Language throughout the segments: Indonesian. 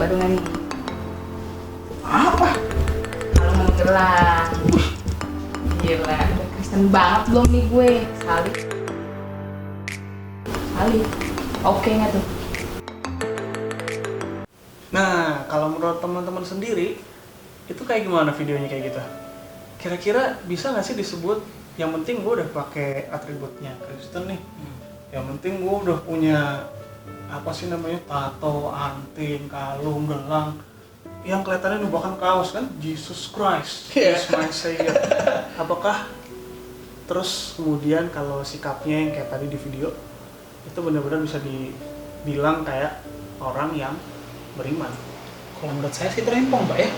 barengan nih. Apa? Kalau mau gelang. Gila, udah Kristen banget belum nih gue. Salib. Oke nggak tuh? Nah, kalau menurut teman-teman sendiri, itu kayak gimana videonya kayak gitu? Kira-kira bisa nggak sih disebut yang penting gue udah pakai atributnya Kristen nih? Yang penting gue udah punya apa sih namanya, tato, anting, kalung, gelang, yang kelihatannya bahkan kaos kan, Jesus Christ is my Savior. Apakah terus kemudian kalau sikapnya yang kayak tadi di video itu benar-benar bisa dibilang kayak orang yang beriman? Kalau menurut saya sih terempong Pak ya.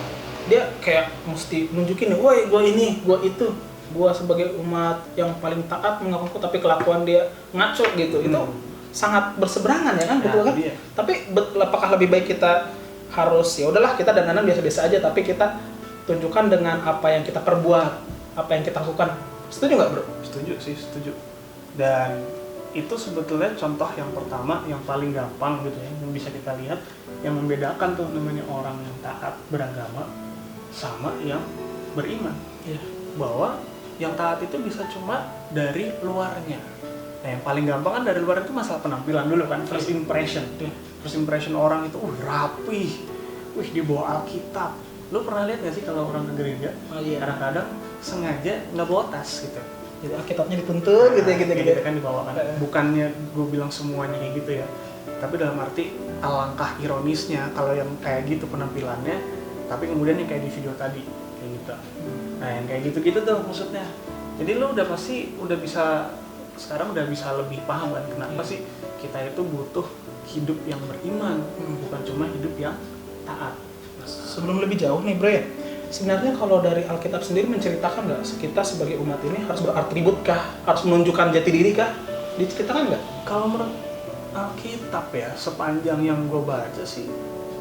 Dia kayak mesti nunjukin, woi gue ini, gue itu, gue sebagai umat yang paling taat mengaku, tapi kelakuan dia ngaco gitu. Itu sangat berseberangan ya kan, betul kan? Iya. Tapi apakah lebih baik kita harus ya udahlah kita dandanan biasa-biasa aja, tapi kita tunjukkan dengan apa yang kita perbuat, apa yang kita lakukan. Setuju nggak bro? Setuju sih, setuju. Dan itu sebetulnya contoh yang pertama yang paling gampang gitu ya, yang bisa kita lihat, yang membedakan tuh namanya orang yang taat beragama sama yang beriman. Iya. Bahwa yang taat itu bisa cuma dari luarnya. Nah, yang paling gampang kan dari luar itu masalah penampilan dulu kan, first impression. First impression orang itu rapih, dia bawa Alkitab. Lu pernah lihat nggak sih kalau orang ke gereja? Oh, iya. Kadang-kadang sengaja nggak bawa tas gitu. Jadi Alkitabnya dituntun gitu ya, gitu kan dibawakan. Bukannya gue bilang semuanya kayak gitu ya, tapi dalam arti alangkah ironisnya kalau yang kayak gitu penampilannya, tapi kemudian yang kayak di video tadi kayak gitu. Nah, yang kayak gitu-gitu tuh maksudnya. Jadi lu sekarang udah bisa lebih paham kan kenapa sih kita itu butuh hidup yang beriman, bukan cuma hidup yang taat. Sebelum lebih jauh nih bro ya, sebenarnya kalau dari Alkitab sendiri menceritakan nggak kita sebagai umat ini harus beratribut kah? Harus menunjukkan jati diri kah? Diceritakan nggak? Kalau menurut Alkitab ya, sepanjang yang gue baca sih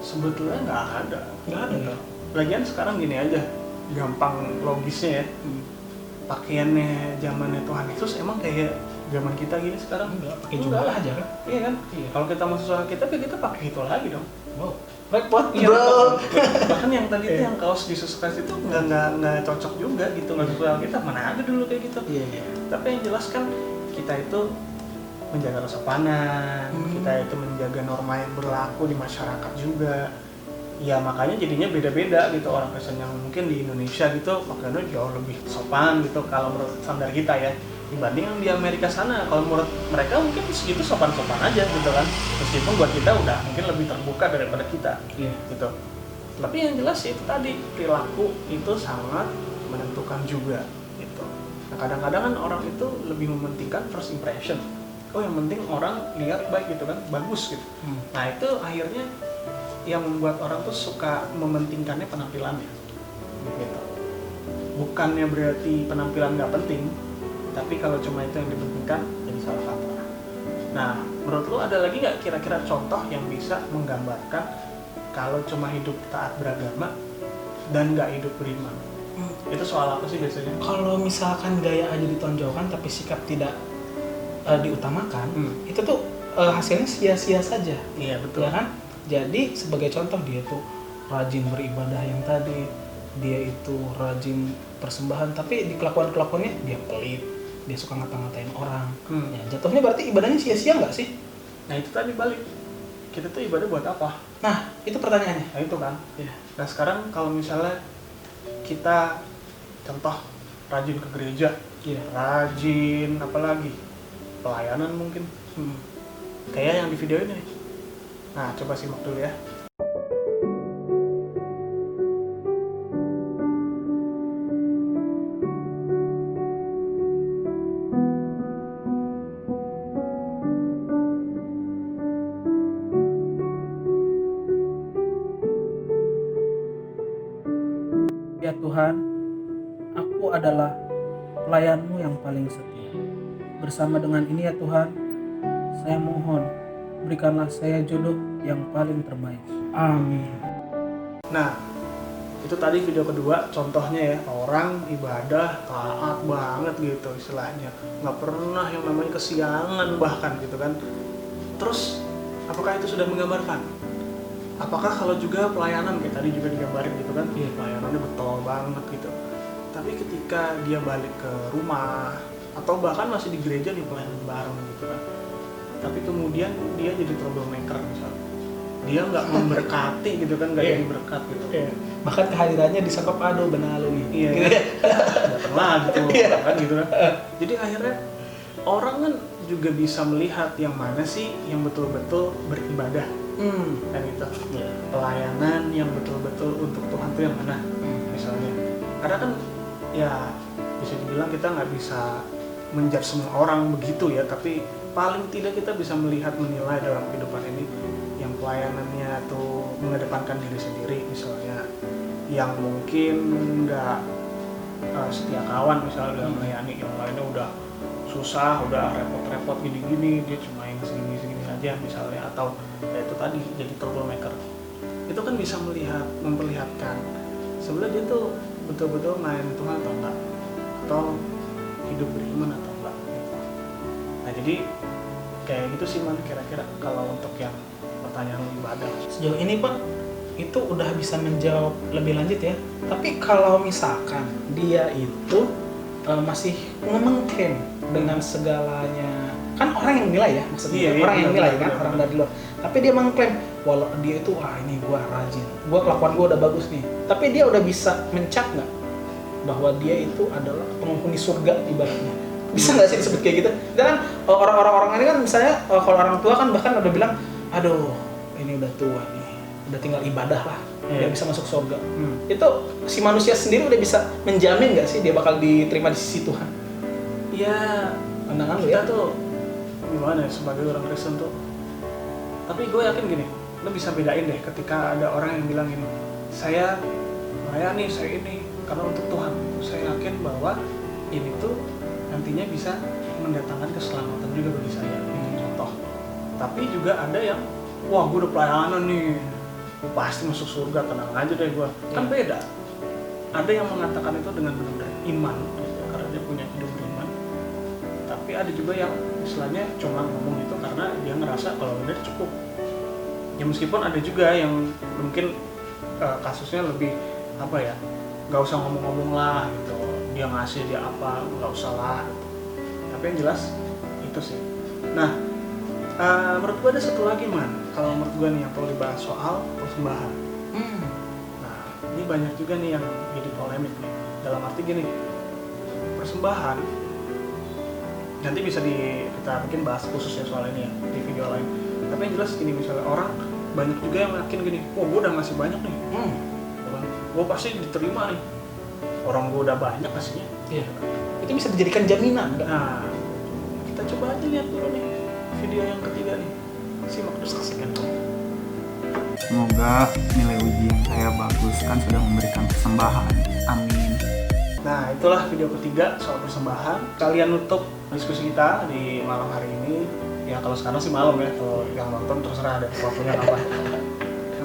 sebetulnya nggak ada. Ya? Lagian sekarang gini aja, gampang logisnya ya. Pakaiannya zamannya Tuhan Yesus emang kayak zaman kita gini sekarang? Enggak, pakai jubah aja kan? Iya kan? Iya. Kalau kita masuk Alkitab ya kita pakai itu lagi dong. Wow, repot Iya, bro. bahkan yang tadi itu yang kaos Jesus Christ itu nggak cocok juga gitu, nggak sesuai Alkitab, mana ada dulu kayak gitu. Iya. Tapi yang jelas kan kita itu menjaga kesopanan, kita itu menjaga norma yang berlaku di masyarakat juga. Ya makanya jadinya beda-beda gitu, orang Kristen yang mungkin di Indonesia gitu makanya jauh lebih sopan gitu kalau menurut standar kita ya, dibanding yang di Amerika sana. Kalau menurut mereka mungkin segitu sopan-sopan aja gitu kan, meskipun buat kita udah mungkin lebih terbuka daripada kita. Iya. Gitu. Tapi yang jelas ya itu tadi, perilaku itu sangat menentukan juga gitu. Nah, kadang-kadang kan orang itu lebih mementingkan first impression. Oh, yang penting orang lihat baik gitu kan, bagus gitu. Nah, itu akhirnya yang membuat orang tuh suka mementingkannya penampilannya gitu. Bukannya berarti penampilan nggak penting, tapi kalau cuma itu yang dipentingkan jadi salah kaprah. Nah, menurut lu ada lagi nggak kira-kira contoh yang bisa menggambarkan kalau cuma hidup taat beragama dan nggak hidup beriman? Itu soal apa sih biasanya? Kalau misalkan gaya aja ditonjolkan tapi sikap tidak diutamakan, itu tuh hasilnya sia-sia saja. Iya, betul. Ya kan? Jadi sebagai contoh dia tuh rajin beribadah yang tadi, dia itu rajin persembahan, tapi di kelakuannya dia pelit, dia suka ngata-ngatain orang. Ya, jatuhnya berarti ibadahnya sia-sia nggak sih? Nah, itu tadi balik. Kita tuh ibadah buat apa? Nah, itu pertanyaannya. Nah, itu kan. Ya. Nah, sekarang kalau misalnya kita contoh rajin ke gereja, rajin apalagi pelayanan mungkin, kayak yang di video ini nih. Nah, coba simak dulu ya. Ya Tuhan, aku adalah pelayan-Mu yang paling setia. Bersama dengan ini ya Tuhan, saya mohon berikanlah saya jodoh yang paling terbaik. Amin. Nah, itu tadi video kedua contohnya ya, orang ibadah taat banget gitu istilahnya, nggak pernah yang namanya kesiangan bahkan gitu kan. Terus apakah itu sudah menggambarkan? apakah kalau juga pelayanan kayak tadi juga digambarin gitu kan, pelayanannya betul banget gitu. Tapi ketika dia balik ke rumah atau bahkan masih di gereja nih pelayanan bareng gitu kan, tapi kemudian dia jadi troublemaker misalnya, dia nggak memberkati gitu kan, nggak jadi berkat gitu. Bahkan kehadirannya disangka aduh benar lu nih. Iya. Gitu ya. Datang lagi tuh kan gitu kan. Jadi akhirnya orang kan juga bisa melihat yang mana sih yang betul-betul beribadah. Kan gitu. Pelayanan yang betul-betul untuk Tuhan tuh yang mana misalnya. Karena kan ya bisa dibilang kita nggak bisa menjudge semua orang begitu ya, tapi paling tidak kita bisa melihat menilai dalam kehidupan ini yang pelayanannya tuh mengedepankan diri sendiri misalnya, yang mungkin nggak setia kawan misalnya dalam melayani, yang lainnya udah susah, udah repot-repot gini-gini, dia cuma yang segini-segini aja misalnya, atau ya itu tadi jadi troublemaker. Itu kan bisa memperlihatkan sebenarnya dia tuh betul-betul main Tuhan atau enggak, atau hidup beriman atau enggak gitu. Nah jadi kayak gitu sih man, kira-kira kalau untuk yang pertanyaan ibadah. Sejauh ini Pak, itu udah bisa menjawab lebih lanjut ya. Tapi kalau misalkan dia itu masih mengklaim dengan segalanya, kan orang yang nilai ya maksudnya, orang yang nilai kan, orang dari luar. Tapi dia mengklaim, walau dia itu ini gua rajin, gua kelakuan gua udah bagus nih. Tapi dia udah bisa mencap nggak bahwa dia itu adalah penghuni surga ibaratnya? Bisa nggak sih disebut kayak gitu? Dan orang-orang ini kan misalnya kalau orang tua kan bahkan udah bilang, aduh ini udah tua nih, udah tinggal ibadah lah, dia bisa masuk surga. Itu si manusia sendiri udah bisa menjamin nggak sih dia bakal diterima di sisi Tuhan? Ya Pandangan lu kita ya? tuh gimana ya sebagai orang Kristen tuh, tapi gue yakin gini, lo bisa bedain deh ketika ada orang yang bilang gini, saya melayani, saya ini karena untuk Tuhan. Saya yakin bahwa ini tuh nantinya bisa mendatangkan keselamatan juga bagi saya. Contoh. Tapi juga ada yang, wah gue udah pelayanan nih, gue pasti masuk surga, tenang aja deh gue. Kan beda. Ada yang mengatakan itu dengan benar-benar iman, gitu, karena dia punya hidup beriman. Tapi ada juga yang istilahnya cuma ngomong itu karena dia ngerasa kalau udah cukup. Ya meskipun ada juga yang mungkin kasusnya lebih apa ya, nggak usah ngomong-ngomong lah gitu, dia ngasih dia apa, nggak usah lah gitu. Tapi yang jelas itu sih. Nah menurut gue ada satu lagi man, kalau menurut gue nih yang perlu dibahas soal persembahan. Nah ini banyak juga nih yang jadi polemik nih, dalam arti gini, persembahan nanti bisa kita mungkin bahas khusus ya soal ini ya di video lain. Tapi yang jelas gini, misalnya orang banyak juga yang yakin gini, oh gue udah ngasih banyak nih, gue pasti diterima nih, orang gue udah banyak kasihnya. Iya. Itu bisa dijadikan jaminan. Nah kita coba aja lihat dulu nih video yang ketiga nih, simak terus saksikan dulu. Semoga nilai uji yang saya bagus kan sudah memberikan persembahan. Amin. Nah itulah video ketiga soal persembahan. Kalian nutup diskusi kita di malam hari ini. Ya kalau sekarang sih malam ya, kalau yang nonton terserah deh waktunya kapan.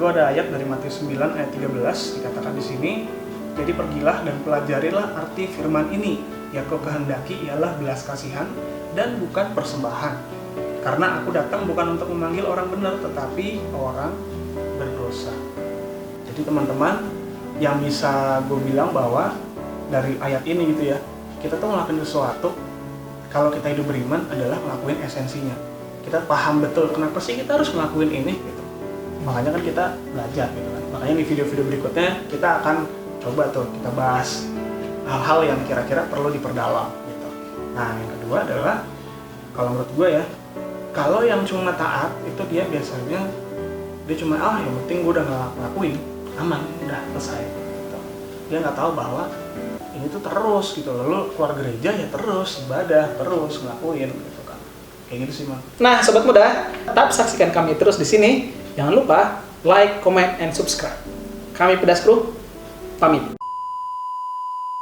Gue ada ayat dari Matius 9 ayat 13 dikatakan di sini. Jadi pergilah dan pelajarilah arti firman ini, yang kau kehendaki ialah belas kasihan dan bukan persembahan. Karena aku datang bukan untuk memanggil orang benar, tetapi orang berdosa. Jadi teman-teman, yang bisa gue bilang bahwa dari ayat ini gitu ya, kita tuh ngelakuin sesuatu, kalau kita hidup beriman adalah ngelakuin esensinya. Kita paham betul kenapa sih kita harus ngelakuin ini gitu. Makanya kan kita belajar gitu kan. Makanya di video-video berikutnya kita akan coba tuh kita bahas hal-hal yang kira-kira perlu diperdalam gitu. Nah yang kedua adalah, kalau menurut gue ya, kalau yang cuma taat itu dia biasanya dia cuma yang penting gue udah ngelakuin, aman, udah selesai gitu. Dia nggak tahu bahwa ini tuh terus gitu, lalu keluar gereja ya terus ibadah, terus ngelakuin gitu kan. Kayak gitu sih man. Nah sobat muda, tetap saksikan kami terus di sini. Jangan lupa like, comment, and subscribe. Kami Pedas Kru pamit.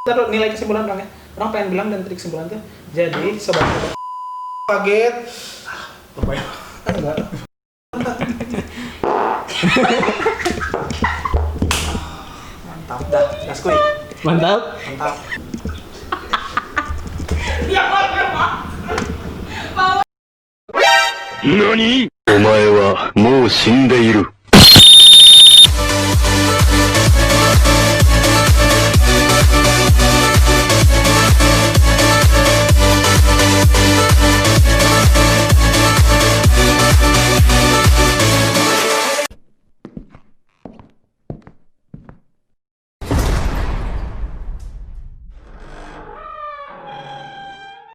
Ntar nilai kesimpulan orang ya. Orang pengen bilang dan trik kesimpulan tuh. Jadi sobat muda, kaget. Lumayan. Enggak. Mantap dah, Daskui. Mantap. Mantap. 何？お前はもう死んでいる。